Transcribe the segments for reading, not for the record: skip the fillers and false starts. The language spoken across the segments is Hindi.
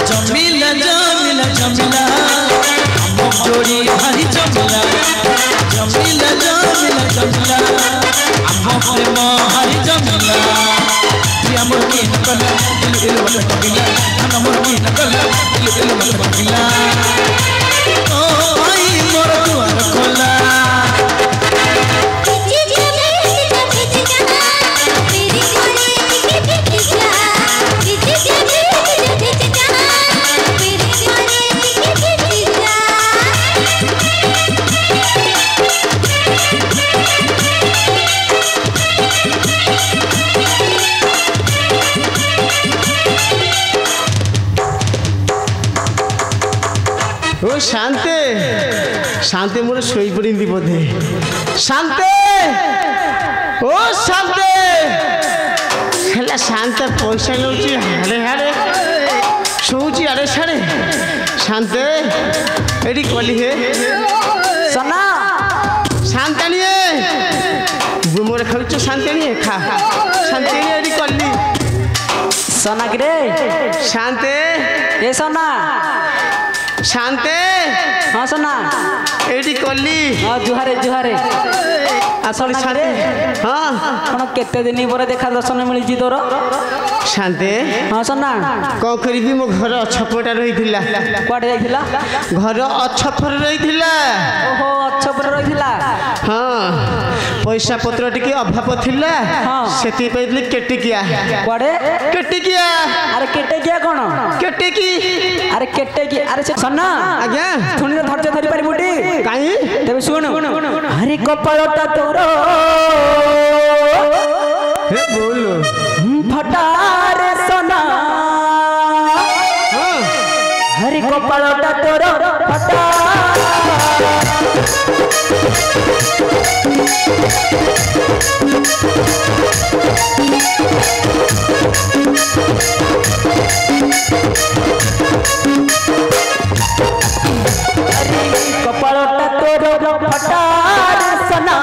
जमिला जमिला जमिला हम जोड़ी भारी जमिला जमिला जमिला जमिला हम प्रेम भारी जमिला हमर की नकल दिल दिल मन पगिला हमर की नकल दिल दिल मन पगिला ओ आई मोर दुआर खोला ओ शांते शांते मोर सोई पड़ी बोधे शांते ओ शांते हेला शांत पैसा नौची हाड़े हाड़े शोची आड़े साड़े शांते एडी कली हे सोना शांतानी मोर खाऊ शांतानी खा शांतानी एडी कली सोना कि रे शांते ए सोना शांते हाँ सोना एडी कली हाँ जुहारे जुहारे असली शांते हाँ कौन केते दिन पर देखा दर्शन मिली तोर शांते हाँ सोना कौन करी मो घर अछपटा रही कुआडे जाइथिला घर अछपर रही ओहो अछपर रही हाँ पैसा पत्र टिके अभाव थिला हाँ सेति पैदले केटिकिया कुआडे केटिकिया अरे केटिकिया कोन केटिकी अरे केटिकी अरे से सोना आज्ञा सुनी धैर्य धरि पारि मुटी काई तबे सुन अरे कपालटा तोर हे बोलो फटा रे सोना हरि कपालटा तोर फटा कपालटा तोर फटा रे सोना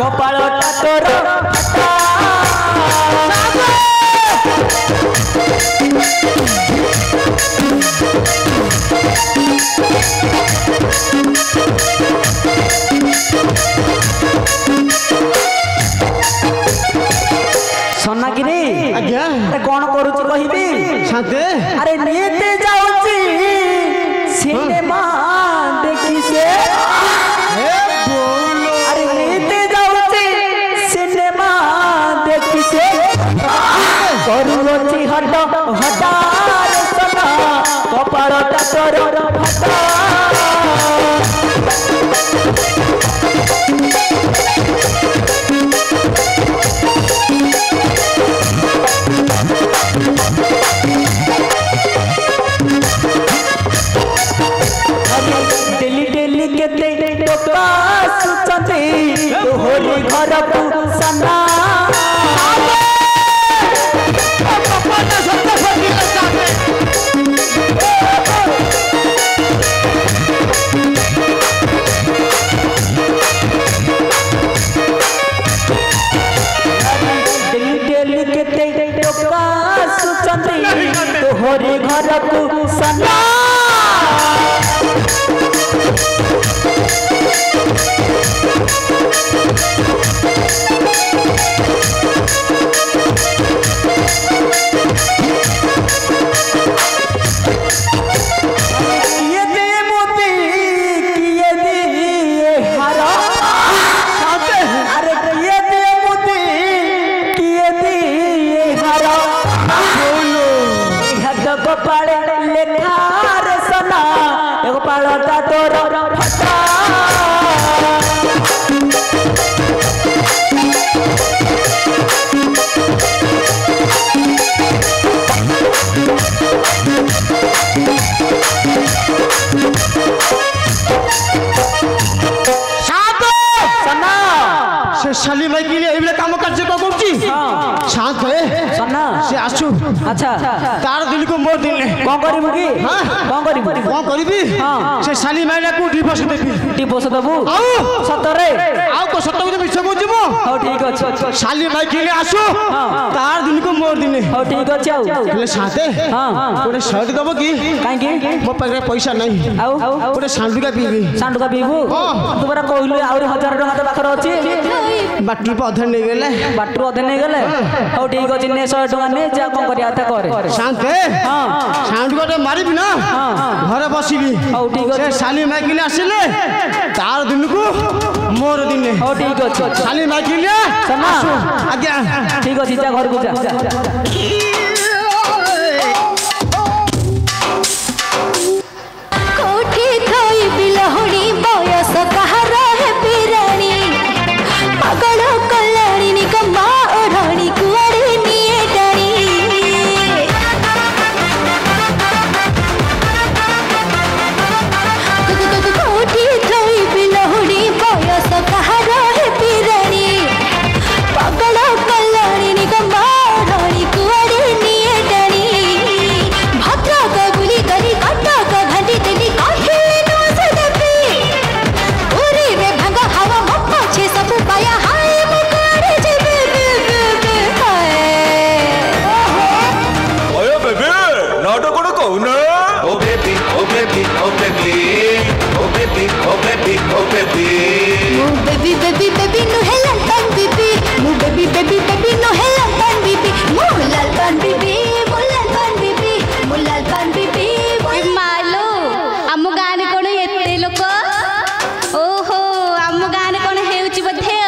कपालटा तोर फटा सोना गिरी आज्ञा अरे कौन करूची कहिबी शांते अरे नीते जाउची सिनेमा देखी से हे बोलो अरे नीते जाउची सिनेमा देखी से करूची हट हटा रे सोना कपारटा तोर हटा डेली डेली केते टोका सुचते तोहरी घर को सना डेली डेली केते टोका सुचते तोहरी घर को सना ये दे मोती किए दिए हरा अरे ये दे मोती किए दिए हरा बोलो हद को पड़े लेखा से आसु अच्छा तार दिल को मोर दिन कौन करिबु की हाँ? कौन करिबु कौन करिबी हाँ। से साली माइना को डिवोर्स देबी डिवोर्स दबु आउ सतरे आउ को सत्य को मिछ को जिमो हो ठीक अछि साली माई के आसु तार दिल को मोर दिन हो ठीक अछि आउ ले साथे हां गोटे शर्ट दबो की काहे की मो पाखरे पैसा नहीं आउ गोटे सांडुका पीबी सांडुका पीबू तू बरा कहलु आउरी 1000 टका त पाखर अछि बाटरी पे अधर नहीं गेले बाटरू अधे नहीं गले हो ठीक अछि ने 100 टका ने जा कोन करिया था करे शांते हां सांडुका तो मारिबी ना घरे बसिबी हो ठीक से अछि साली माई के आसिले तार दिन को मोर दिन हो ठीक अछि साली माई के लिए सना आज्ञा ठीक अछि जा घर को जा कोठी थई बिलहणी बयस कहार है पिराणी पागल कल्याणी निकम्मा ओढ़णी कुआरे निये डाणी कोठी थई बिलहणी बयस कहार है पिराणी पागल कल्याणी निकम्मा ओढ़णी कुआरे निये डाणी भद्रक बुली करी कटक घाटी तेली काहे नो सदपी उरी रे भंगा हवा मप्पा छे सब पाया हाय मुकारे जे बे हाय ओए बेबी नाटक कोन कहूना ओ बेबी ओ बेबी ओ बेबी ओ बेबी ओ बेबी ओ बेबी मु बेबी बेबी बेबी नो हेलन पान बीबी मु बेबी बेबी बेबी नो हेलन पान बीबी मु लाल पान बीबी मु लाल पान बीबी मु लाल पान बीबी मालो आम गाँ रे कोन एते लोक ओहो आम गाँ रे कोन हेउची बथे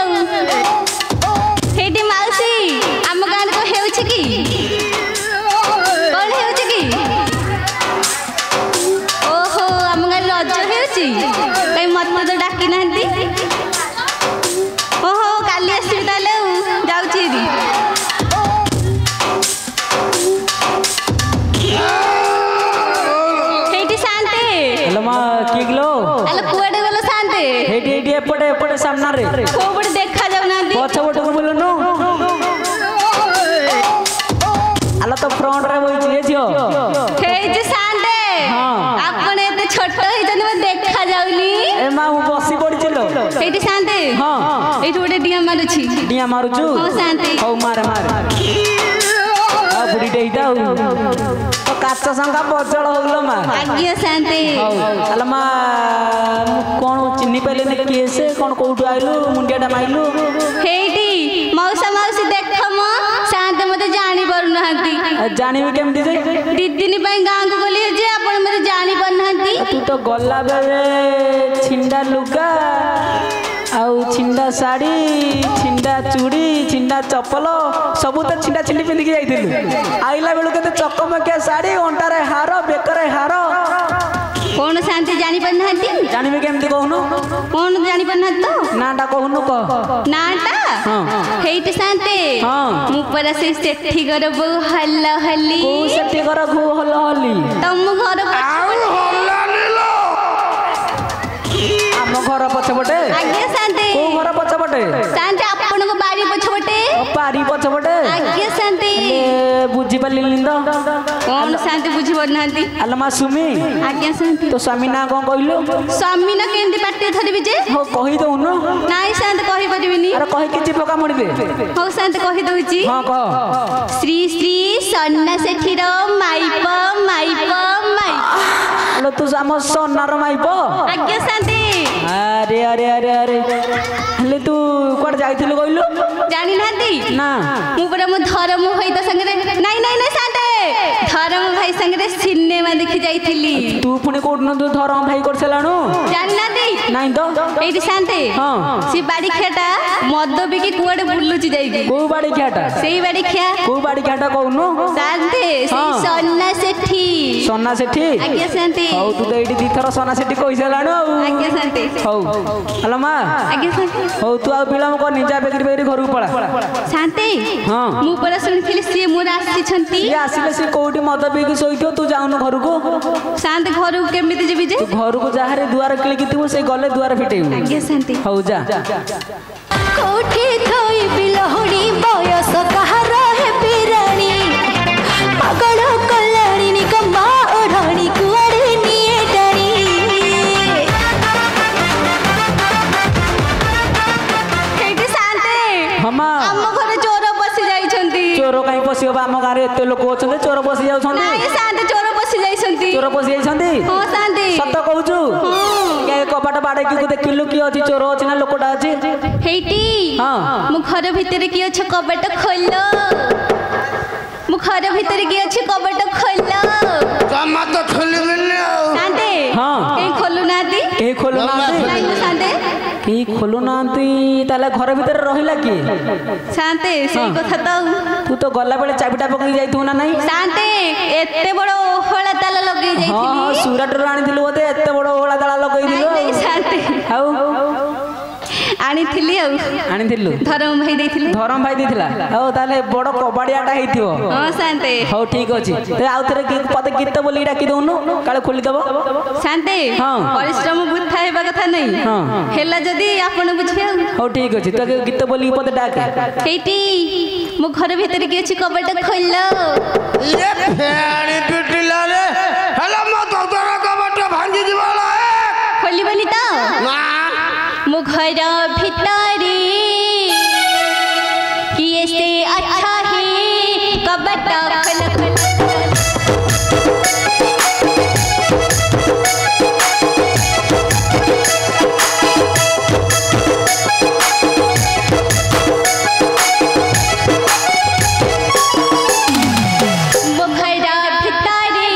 हेडी माउसी आम गाँ रे को हेउची की कोन हेउची की ओहो आम गाँ रज हेउची कई मत तो डाकी नांती ओहो काली आसी ताले जाउची दी हेडी शांते हेलो मा की गलो अल कुआडे गलो शांते हेडी हेडी एपटे एपटे सामना रे कोबड़ देखा जाउ नांती पछ पट को बोलनु आला तो फ्रंट रे बई छिए जियो हेई जे शांते हाँ। आपण एते छोट होई जने में देखा जाउनी ए मा हूँ बसी पड़िलो हेडी शांते हाँ एठो गोटे डिया मारुछि डिया मारुचु हो शांते हौ मार मार आ बुढ़ी डेइता तो काच संगा बजल होलो मा आज्ञा शांते हौ आला मा कोन चिन्नी पले ने केसे कोन कोठु आइलु मुंडियाटा माइलु हेडी मौसा मौसी देखो म शांते मते जानी पारु नांती जानिबी केमति जे दीदी ପାଇଁ ଗାଁକୁ ଗଲି ଯେ ଆପଣ ମତେ ଜାଣି ପାରୁନାହାନ୍ତି तू तो गला बेले छिंडा लुगा आउ छिंडा साड़ी छिंडा चूड़ी छिंडा चप्पल सबू तो छिंडा छिंडी पिंधिकी जाइथिलु आइला बेलु केते चकमकिया साड़ी अंटारे हार बेकरे हार कौन शांति जानी पारुनाहांती जानिबे केमति कहनु कौन जानी पारुनाहांती तो नाटा कहनु कह नाटा हां हेइट शांति हां मु परा से सेठी घर बो हल्ला हल्ली को सेठी कर घु हल हली तम घर आम घर पछपटे आज्ञा शांति को घर पछपटे शांति आपण को बाड़ी पछपटे पारी पछपटे आज्ञा शांति ए बुझी पलिनी तो कौन शांति बुझी पारुनाहांती आलमा सुमी आज्ञा शांति तो स्वामी ना कौन कहलु स्वामी न केंदी पाटे धरबी जे हो कहि दउनु नाई शांति कहि परिबिनी अरे कहि किछि पका मुड़बे हो शांति कहि दउची हां कह श्री श्री सन्ना सेठीर माइप माइप माइप अलो तू हम सोनार माइप आज्ञा शांति अरे अरे अरे अरे हले तू कोड जाइथिलु कहलु जानी नांती ना मु परा मो धर्म होई त संगे नाही नाही नाही शांति धर्म भाई संगे सिनेमा देखि जाइथिली तू पुणी कोड न तू धरम भाई कर सलानु जानी नांती नाही तो एठी शांति हां सी बाड़ी खेटा मद बिकी कुआडे बुल्लुची जाईकी को बाड़ी ख्याटा सेई बाड़ी खिया को बाड़ी ख्याटा कहनु शांति हाँ। सेई सन्ना सेठी सोना सेठी आज्ञा शांति हौ तू तो एठी दिथर सोना सेठी कहि सलानु आज्ञा शांति हौ हलो मा आज्ञा शांति हौ तू आ बिलम को निजा बेकरी बेकरी घर को पळा शांति हां मु परा सुनिथिली सी मोर आसीछंती ये आसिले से कोठी मद पीकी सोइथियो तू जाउनु घर को शांति घर को केमिति जेबी जे तू घर को जाहारे दुआर क्लिकी तू से गले दुआर फिटेउ आज्ञा शांति हौ जा कोठी थई बिलहणी बयस कहार है पिराणी ଆମ ଗାଁରେ ଏତେ ଲୋକ ଅଛନ୍ତି ଚୋର ପଶି ଯାଉଛନ୍ତି ନାଇଁ ସାନ୍ତେ ଚୋର ପଶି ଯାଇଛନ୍ତି ଚୋର ପଶି ଯାଇଛନ୍ତି ହଁ ସାନ୍ତେ ସତ କହୁଛୁ କବାଟ ବାଡେଇକି ଦେଖିଲୁ କିଏ ଅଛି ଚୋର ଅଛି ନା ଲୋକଟା ଅଛି ହେଇଟି ହଁ ମୁଁ ଘର ଭିତରେ କିଏ ଅଛ କବାଟ ଖୋଲ ମୁଁ ଘର ଭିତରେ କିଏ ଅଛି କବାଟ ଖୋଲ ଜମା ତ ଖୋଲିବିନି ଆଉ ସାନ୍ତେ ହଁ କେହି ଖୋଲୁନାହାନ୍ତି କେହି ଖୋଲୁନାହାନ୍ତି ନାଇଁ ମୁଁ ସାନ୍ତେ କେହି ଖୋଲୁନାହାନ୍ତି ତାହେଲେ ଘର ଭିତରେ ରହିଲା କିଏ ସାନ୍ତେ ସେଇ କଥା ତ ତୁ ତ ଗଲାବେଳେ ଚାବିଟା ପକେଇ ଯାଇଥିବୁ ନା ନାଇଁ ସାନ୍ତେ ଏତେ ବଡ ଓହଳା ତାଲା ଲଗେଇ ହଁ ହଁ ଯାଇଥିଲି ସୁରାଟରୁ ଆଣିଥିଲୁ ବୋଧେ ଏତେ ବଡ ଓହଳା ତାଳା ଲଗେଇଥିଲୁ ନାଇଁ, ନାଇଁ, ସାନ୍ତେ ଆଉ ଆଣିଥିଲି ଆଉ ଆଣିଥିଲୁ ଧରମ ଭାଇ ଦେଇଥିଲେ ଧରମ ଭାଇ ଦେଇଥିଲା ଆଉ ତାହେଲେ ବଡ କବାଡିଆଟା ହେଇଥିବ ହଁ ସାନ୍ତେ ହଉ ଠିକ ଅଛି ଆଉ ଥରେ ପଦେ ଗୀତ ବୋଲିକି ଡାକି ଦଉନୁ କାଳେ ଖୋଲିଦବ ସାନ୍ତେ ହଁ। ପରିଶ୍ରମ ବୃଥା ହେବା କଥା ନାହିଁ ହଁ। ହେଲା ଯଦି ଆପଣ ବୁଝିବେ ଆଉ ହଉ ଠିକ ଅଛି ତୁ ଗୀତ ବୋଲିକି ପଦେ ଡାକେ ହେଇଟି ମୋ ଘର ଭିତରେ କିଏ ଅଛି କବାଟ ଖୋଲ ଇଏ ଫେଣି ପିଟିଲା ରେ ହେଲେ ମୋ ଦଦର କବାଟ ଭାଙ୍ଗି ଯିବ ଖୋଲିବନି ତ ନା ମୋ ଘର ଭିତରେ କିଏ ସେ अच्छा है कबट खोल खोल वो घर भितरे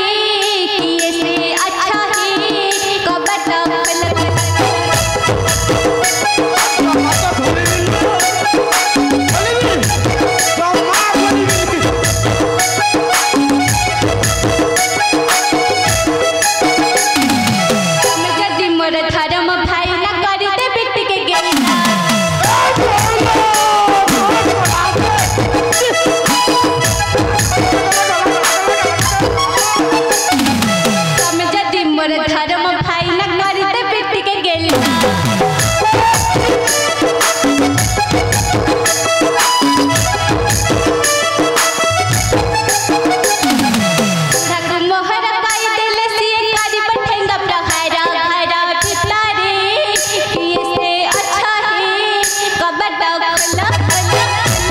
किए से अच्छा है कबट खोल जदि मोर धर्म भाई न करते बेटी के गेला जदि मोर धर्म भाई न करते बेटी के गेला मोहर काई देले सिए कारी पठेंगा प्रहारा घर भितरे किए से अच्छा है कबट खोल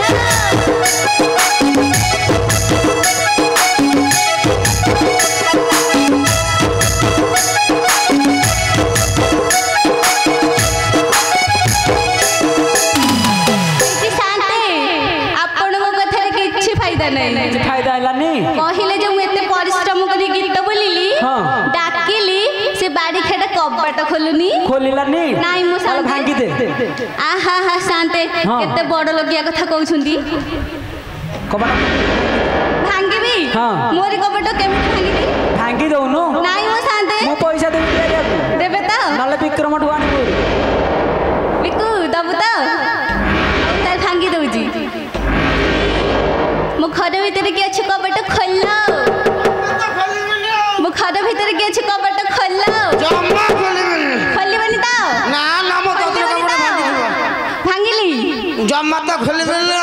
शांते आपनको कथारे किछि फायदा नहीं फायदा हेलानी कहिले जे मु एते परिश्रम करी गीत बोलिली हाँ। डाकिली से बाड़ी खेटा कबाट खोलुनी खोलिलानी नाई मु ତାହେଲେ शांते ଭାଙ୍ଗି ଦେ आहा हा शांते हाँ। केते बड़ लगिया कथा कहउछुंदी କବାଟ भांगीबी हाँ। मोरी कबाट केमिति भांगीबी ଭାଙ୍ଗି ଦଉନୁ नाई मु शांते ମୁଁ ପଇସା ଦେବି ତିଆରିବାକୁ देबे त ନହେଲେ ବିକ୍ରମଠୁ ଆଣିବୁ बिकु दबु त तार भांगी दउजी मु घर भीतर के अछि कबाट खोल्ला मु घर भीतर के अछि कबाट खोल्ला ଜମା ଖୋଲିବିନି खोलिबनी त ନା ନା ମୋ ଦଦର କବାଟ ଭାଙ୍ଗି ଯିବ भांगिली ଜମା ତ ଖୋଲିବିନି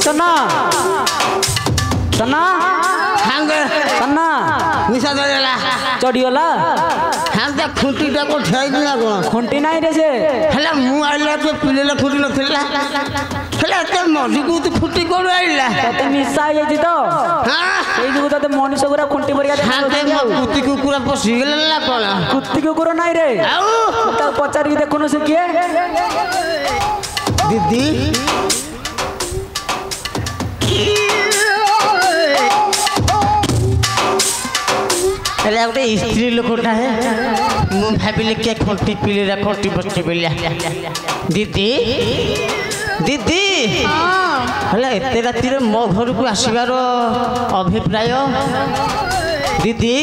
ସନା ସନା ହାଙ୍ଗେ ସନା ନିଶା ଧରିଲା ଚଢିଗଲା ହାଙ୍ଗେ ଖୁଣ୍ଟିଟା କୋ ଠିଆଇଛି ନା କଣ ଖୁଣ୍ଟି ନାହିଁ ରେ ସେ ହେଲେ ମୁଁ ଆଇଲା ତ ପିଲେଲା ଖୁଣ୍ଟି ନଥିଲା ହେଲେ ଏତେ ମଝିକୁ ତୁ ଖୁଣ୍ଟି କୋଉଠୁ ଆଇଲା ତତେ ନିଶା ହେଇଯାଇଛି ତ ହଁ ସେଇ ଯୋଗୁ ତତେ ମଣିଷ ଗୁରା ଖୁଣ୍ଟି ପରିକା ହାଙ୍ଗେ ମୋ କୁତି କୁକୁରା ପଶିଗଲା ନା କଣ କୁତି କୁକୁର ନାହିଁ ରେ ଆଉ ତାକୁ ପଚାରିକି ଦେଖୁନୁ ସେ କିଏ ଦିଦି ହେଲେ ଗୋଟେ ସ୍ତ୍ରୀ ଲୋକଟା ହେ ମୁଁ ଭାବିଲି କିଏ ଖଣ୍ଟି ପିଲିରା ଖଣ୍ଟି ବସି ପିଲା ଦିଦି ଦିଦି ହେଲେ ଏତେ ରାତିରେ ମୋ ଘରକୁ ଆସିବାର ଅଭିପ୍ରାୟ ଦିଦି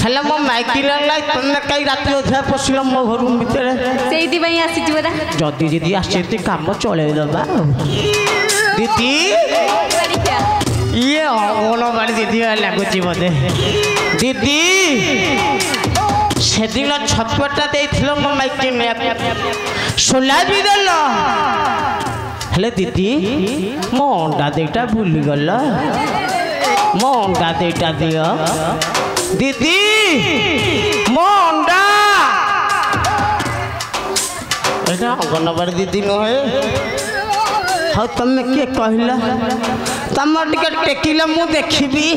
ହେଲେ ମୋ ମାଇକିଲା ତମେ କାହିଁ ରାତି ଅଧା ପଶିଲ ମୋ ଘର ଭିତରେ ସେଇଥିପାଇଁ ଆସିଛି ପରା ଯଦି ଦିଦି ଆସିଛନ୍ତି କାମ ଚଳେଇଦବା ଦିଦି ଇଏ ଅଙ୍ଗନବାଡ଼ି ଦିଦି ଲାଗୁଛି ବୋଧେ ଦିଦି সেদিন ছতুয়াটা ଦେଇଥିଲ ମୋ ମାଇକି ସୋଲା ବି ଦେଲ ହେଲେ ଦିଦି ମୋ ଅଣ୍ଡା ଦୁଇଟା ଭୁଲିଗଲ ମୋ ଅଣ୍ଡା ଦୁଇଟା ଦିଅ ଦିଦି ମୋ ଅଣ୍ଡା ଏଇଟା ଅଙ୍ଗନବାଡ଼ି ଦିଦି ନୁହେଁ ହଉ ତମେ କିଏ କହିଲ ତମର ଟିକେ ଟେକିଲ ମୁଁ ଦେଖିବି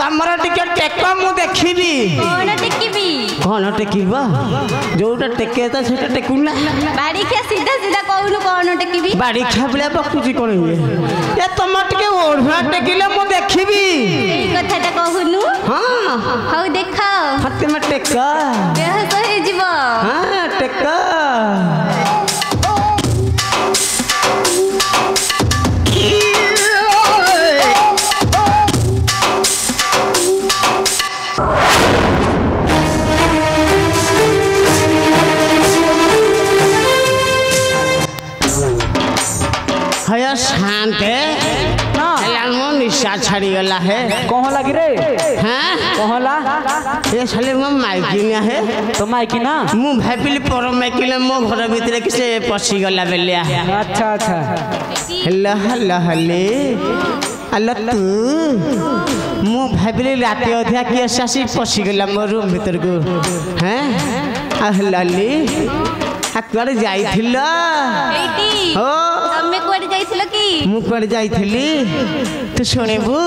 ତମର ଟିକେ ଟେକ ମୁଁ ଦେଖିବି କଣ ଟେକିବି କଣ ଟେକିବ ଯୋଉଟା ଟେକେ ତ ସେଇଟା ଟେକୁନା ବାଡ଼ି ଖିଆ ସିଧା ସିଧା କହୁନୁ କଣ ଟେକିବି ବାଡ଼ି ଖିଆ ଭଳିଆ ବକୁଛି କଣ ଇଏ ଏ ତମର ଟିକେ ଓଢ଼ଣା ଟେକିଲେ ମୁଁ ଦେଖିବି ଏଇ କଥାଟା କହୁନୁ ହଁ ହଉ ଦେଖ ହଁ ତମେ ଟେକ ବେହୋସ ହେଇଯିବ ହଁ ଟେକ हया शांते मो निशा छाड़ी गला है कौन लगी रे हैं कहला ये साले मो माइकिना है तो माइकी ना मु भाबिली पर माइकिले मो घर भीतर कि से पसी गला बेलिया अच्छा अच्छा हल्ला हल्ला हल्ले अल्ला तू मु भाबिली राते अधा कि आसी पसी गला मो रूम भीतर को हैं हल्लाली आकुआरे जाइथिल एटी हो तमे कोड जाइथिलो की मु कुआरे जाइथिली तू सुनिबू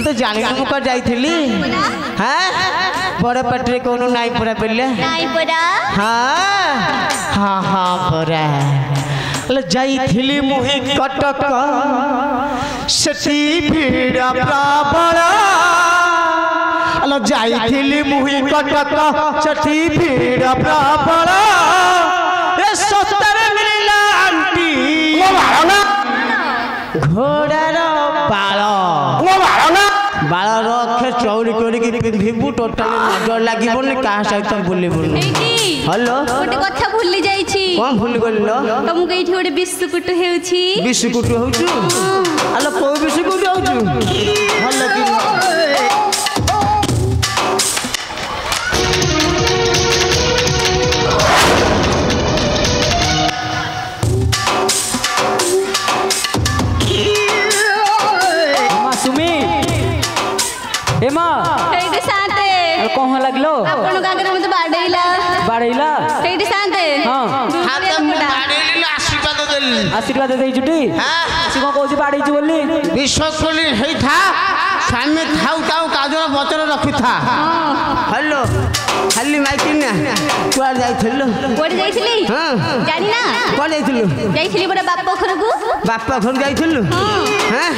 तो जानि मु कुआरे जाइथिली हैं बड़ पटरे कोनो नाई परा बेले नाई पड़ा हाँ हाँ हाँ परा ल जाइथिली मुहि कटक सेठी भीड़ प्रबल ल जाइथिली मुहि कटक सेठी भीड़ प्रबल ए सतर मिला आंटी घोड़ार बाल बाल रखे चौड़ी करी पिंधिबू टोटाल नजर लागबनी का सहित बुलबुनी एटी हेलो गोटे कथा भूली जाइछि कौन भूल गल तुमको एठी गोटे बिस्कुट हेउछि बिस्कुट होचु आलो को बिस्कुट होचु भल कि सुमी एमा एठी साथे कौन लगलो आपण गागरे मते बाडैला बाड़ेला एठी साथे हाँ हाथ बाड़ेली आशीर्वाद देली आशीर्वाद दे जुटी हां सी को कहूची बाड़ेची बोली विश्वास कली हेई था स्वामी खाऊ ताऊ काजर बचर रखी था हेलो खाली माइकिना कुआर जाइथिलु कोड जाइथिली हां जानि ना कुआर जाइथिलु जाइथिली बड़ा बाप घरकू बापा घर जाइथिलु हां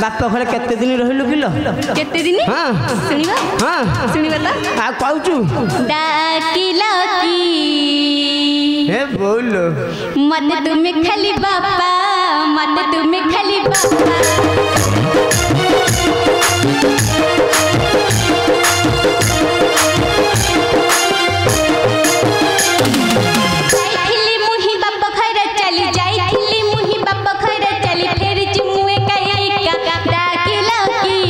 बापा घर केते दिन रहिलु किलो केते दिन हां सुनिबा हां सुनिबा त आ कहूचु डाकिला की हे बोलो मत तुम्हें खाली बापा मत तुम्हें खाली बापा जाइथिली मुही बाप खैर चली जाइथिली मुही बाप खैर चली फेर चिमुए काइका डाकिला की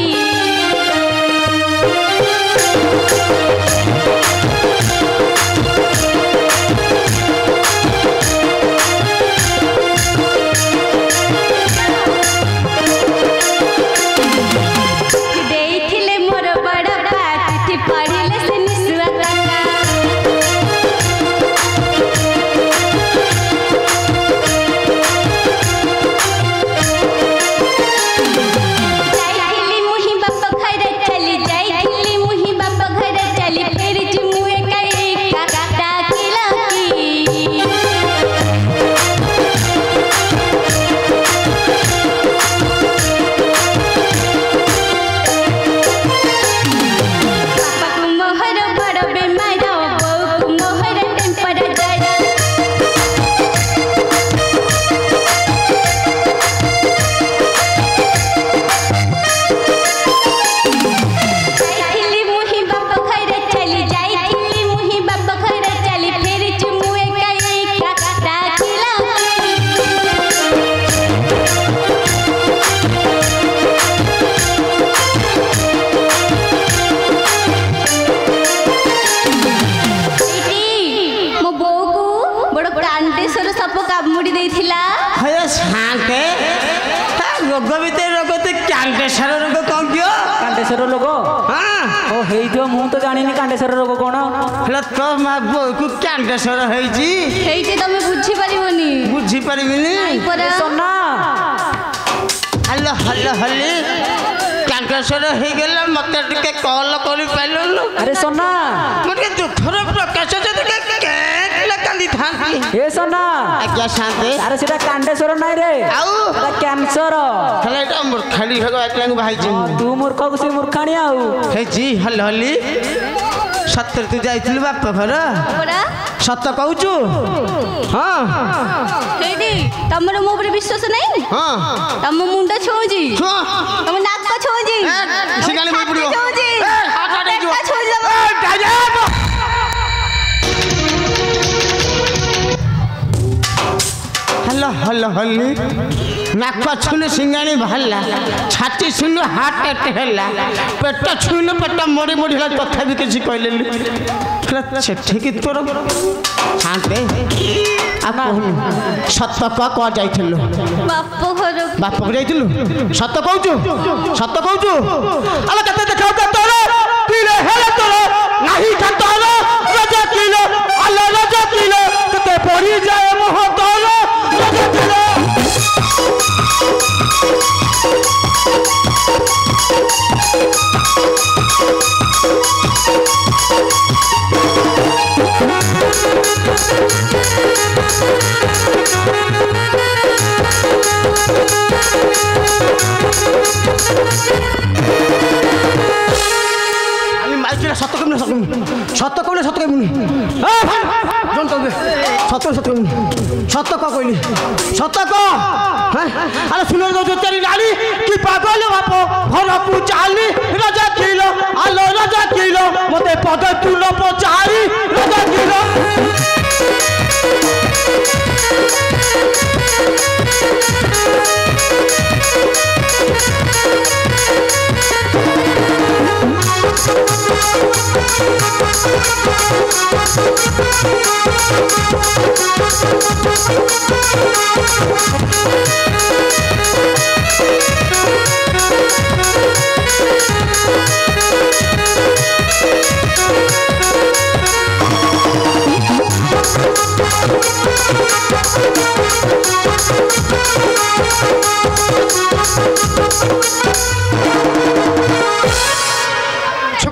ହେଇଥିଲା ହେ ଶାନ୍ତେ ରୋଗ ଭିତରେ ରୋଗ ତ କ୍ୟାନ୍ସର ରୋଗ କଣ କିଅ କାଣ୍ଡେଶ୍ୱର ରୋଗ ହଁ ଓ ହେଇଥିବ ମୁଁ ତ ଜାଣିନି କାଣ୍ଡେଶ୍ୱର ରୋଗ କଣ ହେଲେ ତୋ ମା ବୋଉକୁ କ୍ୟାନ୍ସର ହେଇଛି ହେଇଛି ତମେ ବୁଝିପାରିବନି ବୁଝିପାରିବିନି ପରା ସୋନା ହ୍ୟାଲୋ ହ୍ୟାଲୋ ହଲି କ୍ୟାନ୍ସର ହେଇଗଲା ମତେ ଟିକେ କଲ୍ କରିପାରିଲୁ ଆରେ ସୋନା ମୁଁ ଟିକେ ଦୁଃଖର ପ୍ରକାଶ ଯଦି କାନ୍ଦିଥାନ୍ତି ଏ ସୋନା ଆଜ୍ଞା ଶାନ୍ତେ ଆରେ ସେଟା କାଣ୍ଡେଶ୍ୱର ନାଇଁ ରେ ଆଉ ସେଟା କ୍ୟାନ୍ସର ହେଲେ ଏଇଟା ମୂର୍ଖାଳି ଭାଗ ଆଇଲାଙ୍କୁ ବାହାଇଛି ତୁ ମୂର୍ଖକୁ ସେ ମୂର୍ଖାଣି ଆଉ ହେଇଛି ହଲ ହଲି ସତରେ ତୁ ଯାଇଥିଲୁ ବାପ ଘର ପରା ସତ କହୁଛୁ ହଁ ହେଇଟି ତମର ମୋ ଉପରେ ବିଶ୍ୱାସ ନାହିଁ ହଁ ତମ ମୁଣ୍ଡ ଛୁଉଁଛି ଛୁଆ ତମ ନାକ ଛୁଉଁଛି ସେ ଗାଳି ବହି ପଡ଼ିବ ଛୁଉଁଛି ହଲ ହଲ ହଲି ନାକ ଛୁଇଁଲେ ସିଙ୍ଗାଣି ବାହାରିଲା ଛାତି ଛୁଇଁଲେ ହାର୍ଟ ଆଟାକ୍ ହେଲା ପେଟ ଛୁଇଁଲେ ପେଟ ମୋଡ଼ି ମୋଡ଼ି ହେଲା ତଥାପି କିଛି କହିଲେନି ସେଠିକି ତୋର ଶାନ୍ତେ ସତ କୁଆ ଯାଇଥିଲୁ ବାପ ଘର ବାପ ଯାଇଥିଲୁ ସତ କହୁଛୁ ଆଲୋ କେତେ ଦେଖାଉ ତୋର କିଲେ ହେଲେ ତୋର ନାହିଁ ତୋର ରଜ କିଲୋ ଆଲୋ ରଜ କିଲୋ କେତେ ପଡ଼ିଯାଏ ମୁହ ତୋର ରଜ କିଲୋ আমি মাইকিরা সত্য কমলে সত্য কমলে সত্য কমনি জন কবে সত্য সত্য কমনি সত্য ক কইলি সত্য ক হ্যাঁ আরে শুনে যাও তেরি নালি কি পাগল বাপ ঘরকু চালি রাজা কিলো আলো রাজা কিলো মতে পদে তুল পচারি রাজা কিলো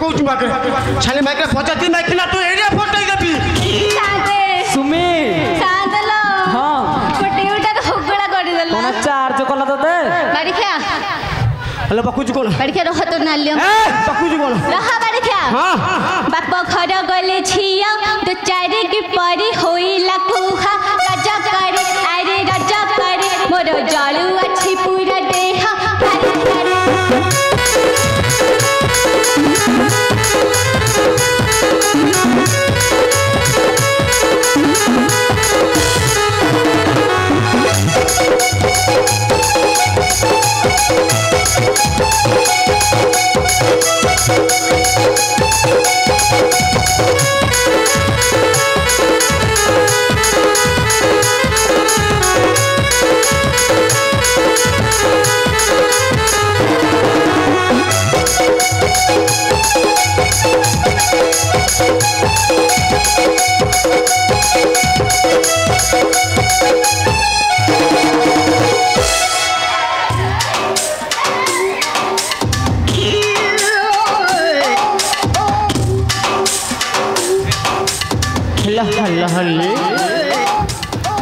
কৌছু মাকে ছালে মাইকে 50 দিন মাইকে না তো এরিয়া ফটাই দেবি ସୁମି ସାଦଲ ହଁ ଗୋଟେ ଗୋଟେ ହୁଗୁଳା କରିଦେଲା କଣ ଚାର୍ଜ କଲା ତତେ ବାଡ଼ିଖିଆ ହେଲେ ପକୁଛୁ କୋଣ ବାଡ଼ିଖିଆ ରହ ତୋ ନାଲିଅ ପକୁଛୁ କୋଣ ରହ ବାଡ଼ିଖିଆ ହଁ ବାପ ଘର ଗଲେ ଝିଅ ତୁ ଚାରିକି ପରି ହୋଇଲା କୁହା ରଜ କରି ଆରେ ରଜ କରି ମୋର ଜଳୁ ଅଛି ପୁରା ଦେହ ଖାରି ଖାରି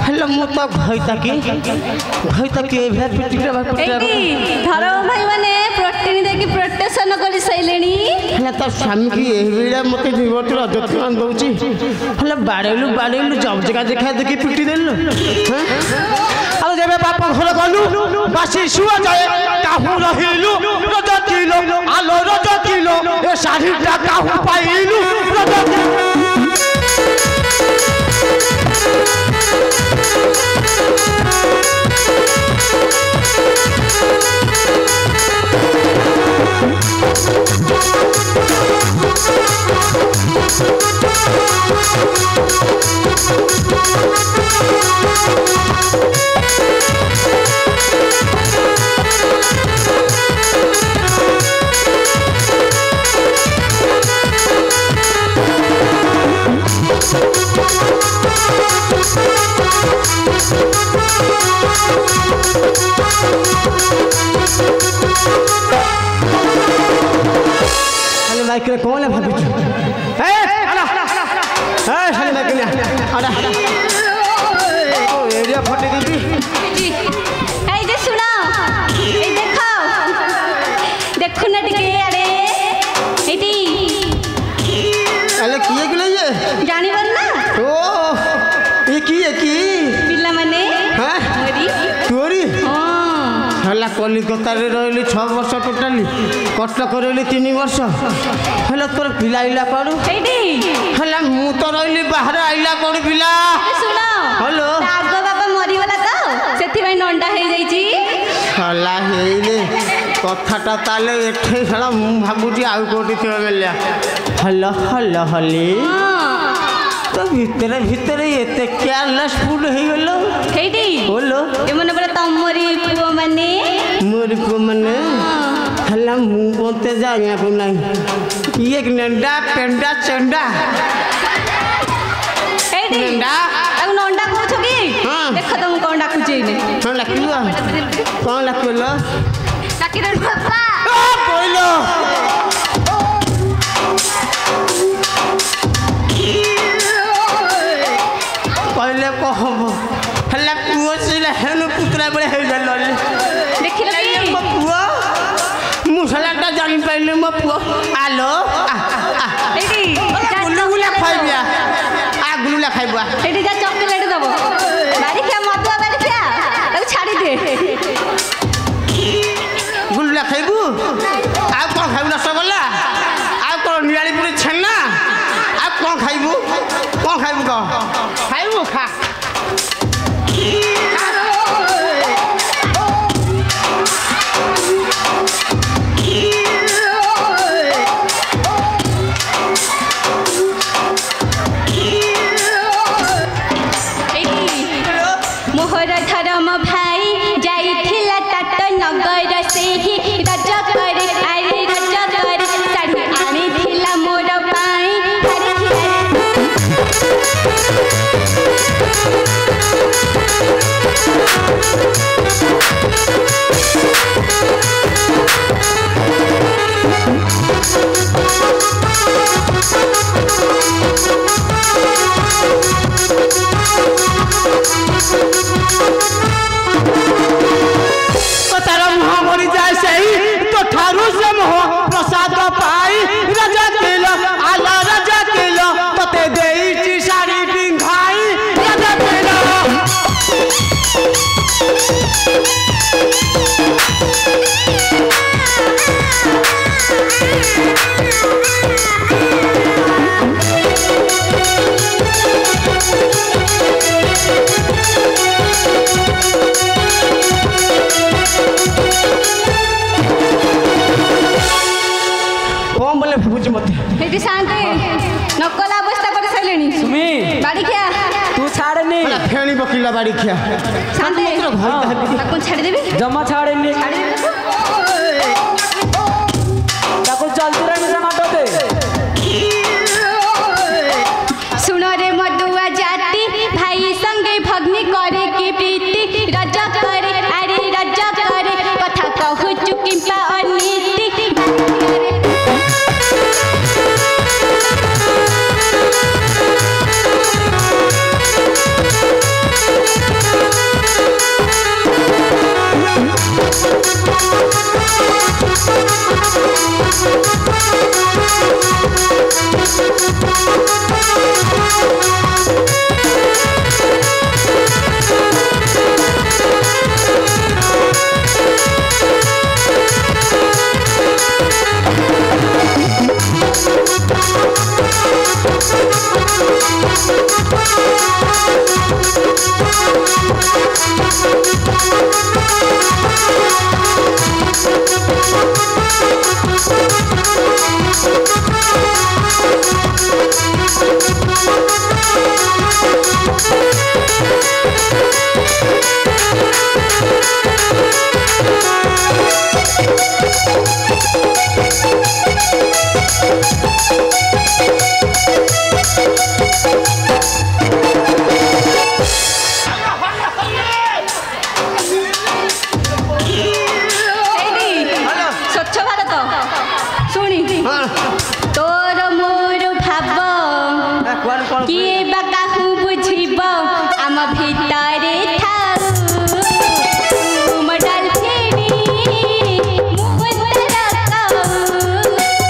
हेलो मु तो घइताकी एभा पिटिरा एटी धरम भाई माने प्रोटीन देकी प्रोटेक्शन करि सैलेनी हेला तो स्वामी की एबिड़ा मते जीवटी रजतमान दउची हेला बाडेलु जब जगह देखा देखी पिटी देलु हैं आलो जेबे बाप घर गलु बासी सुआ जाए काहू रहिलु रज किलो आलो रज किलो ए साढ़ीटा काहू पाइलु रज किलो के कौन है भाभी ए आला ए साली में किया आला ओ एरिया फटे दीदी এই যে শুনো এই দেখো দেখো না টিকে আরে এটি अरे किए के लिए জানিবেন না ओ ये की পিলা মানে हां মোরি तोरी হ্যাঁ हला कलिकता रे रहली 6 वर्ष टोटली कटक रहली 3 वर्ष हला तोर पिला इला करू এইটি हला मु तो रहली बाहर आइला करू पिला শুনো हेलो আগ বাবা মরিগলা তো সেথিবাই নন্ডা হই যাইছি हला हेले कथाटा ताले एठे हला मु भाबुची आउ कोटी थियो बेलिया हला हला हली तो भीतर भीतर एते केयरलेस फूड हे गेलो এইটি बोलो এমনে বলে তমরি পুଅ মানে मोर को मने हला मु बोलते जाया को नहीं एक नंडा पेंडा चंडा এইটি नंडा তাকে নন্ডা কইছো কি হ্যাঁ। দেখো তুমি কোন ডাকুছি নে कौन लकिलो कौन लकिलो ডাকি রে বাবা बोलो पहले कहब हला पुओ सिले हेनु पुतरा बड़े हे गलो দেখিলো কি मो पुओ मुसलाटा जानि पाइले मो पुओ आलो এইটি गुलुगुला खाइबिया आ गुलुला खाइबा এইটি যা চকলেট দেব বাড়ি খেয়া মদুয়া বাড়ি খেয়া তাকে ছাড়ি দে गुलुला खाइबू आ कोन खाइबू रसगोल्ला आ कोन नियाली पुरी छन्ना आ कोन खाइबू को खाइबू खा मोहर धर्म भाई जाइथिला टाट नगर से ही रज करे अरे रज करे साड़ी आनी थिला मोर पाई हरे तारा मुहा भरी जाए सही तो ठारू से मोह प्रसाद पाई राजा केलो आला राजा केलो तते देई साड़ी पिंघाई राजा केलो कौन बोले भूज मते ଏଠି ଶାନ୍ତି ନକଲ ଅବସ୍ଥା କରି ସାରିଲେଣି ସୁମି ବାଡ଼ି ଖିଆ ତୁ ଛାଡ଼େନି मला फेणी बकिला बाड़ी खिया ଶାନ୍ତି घर ତାକୁ ଛାଡ଼ିଦେବି ଜମା ଛାଡ଼େନି ତାକୁ ଜଲ୍ଦିରେ ନିଜେ ମାଟ ଦେ सुनो रे मधुआ जाति भाई संगे भग्नी करे की प्रीति रज करे अरे रज करे कथा कहु चुकी अनीति स्वच्छ भारत शुणी तो किए बाकाहू बुझिब आम भितरे थाउ मडाल फेरी मुहतर काउ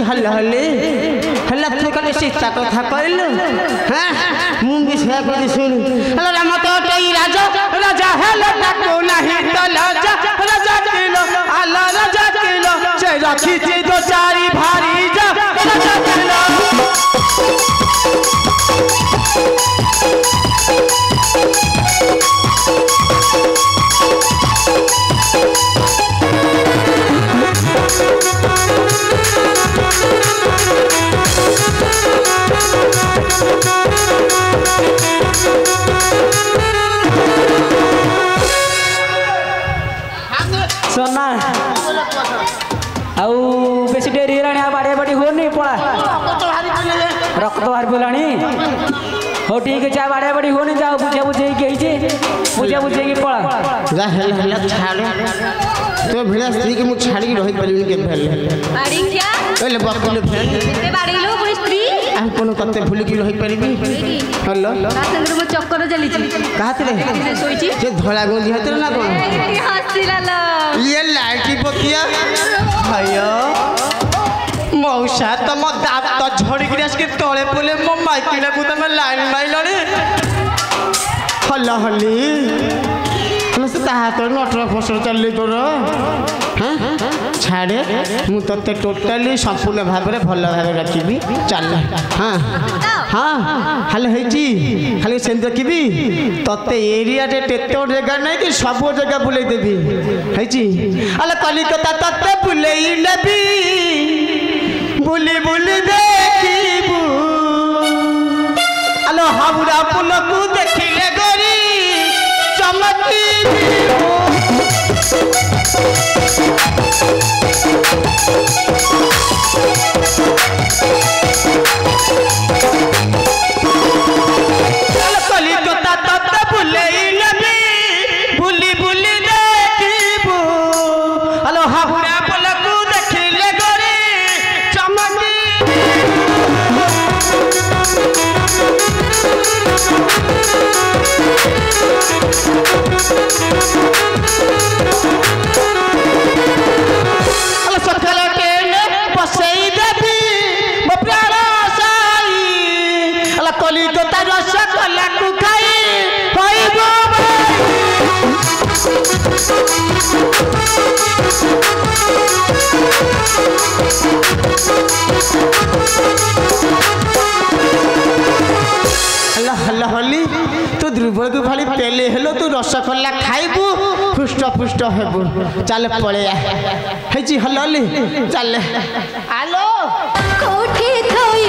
हल्ले हल्ला तू कल सीता कथा कहलु हां मु भी से कथि सुनु हल्ला राम तो टई राजा राजा हेलो ताको नहीं तो राजा राजा किलो आला राजा किलो से राखी जे दो चारी भारी जा राजा किलो सोना आउ बेसी डेरी हेलाणी आ बाड़े बाड़ी होनी पळा रक्त बाहर पलाणी हो ठीक है चाय बाड़े बाड़ी होनी जाओ बुझा बुझे के जे बुझा बुझे के पळा जा हेला छाड़ तो भेला स्त्री के मु छाड़ी रही परिन के भेल बाड़ी क्या ओले बकले भेल ते बाड़ी लो पुरी स्त्री आ कोनो कते भूल की रही परिबी हेलो ता संग मो चक्कर चली छी कहत रे सोईची जे धोला गोंदी हते ना कोन हसीला लो ये लाइटी बकिया भैया मौसा तम दात तो झड़ी गिरास के तळे पले मो माइकिना को तम लाइन माइलणी हल्ला हल्ली हल्ला से ताहा तो नटर फसर चलली तोर हां छाड़े मु तते टोटली संपूर्ण भाव रे भल भाव रखिबी चल हां हां हल्ला हेची खाली सेन रखिबी तते एरिया रे टेतो जगह नहीं कि सब जगह बुले देबी हेची अला कलिकता तते बुलेई नबी बुली बुली देखिबू अलो हावड़ा पुल को देखिले गोरी चमकी कलिकता तते बुलेई नबी बुली बुली देखिबू अलो हावड़ा पुल को देखिले गोरी चमकी अलो सकल के बसई देबी मो प्राण साई अलो कलिकता रस कला को खाई होइबो हल्ला हल्ला हल्ली तू ध्रुव को भाली पेले हेलो तू रसगोल्ला खाइबू पुष्ट पुष्ट हेबू चल पळेया हेची हल्ला हल्ली चल आलो कोठी थोई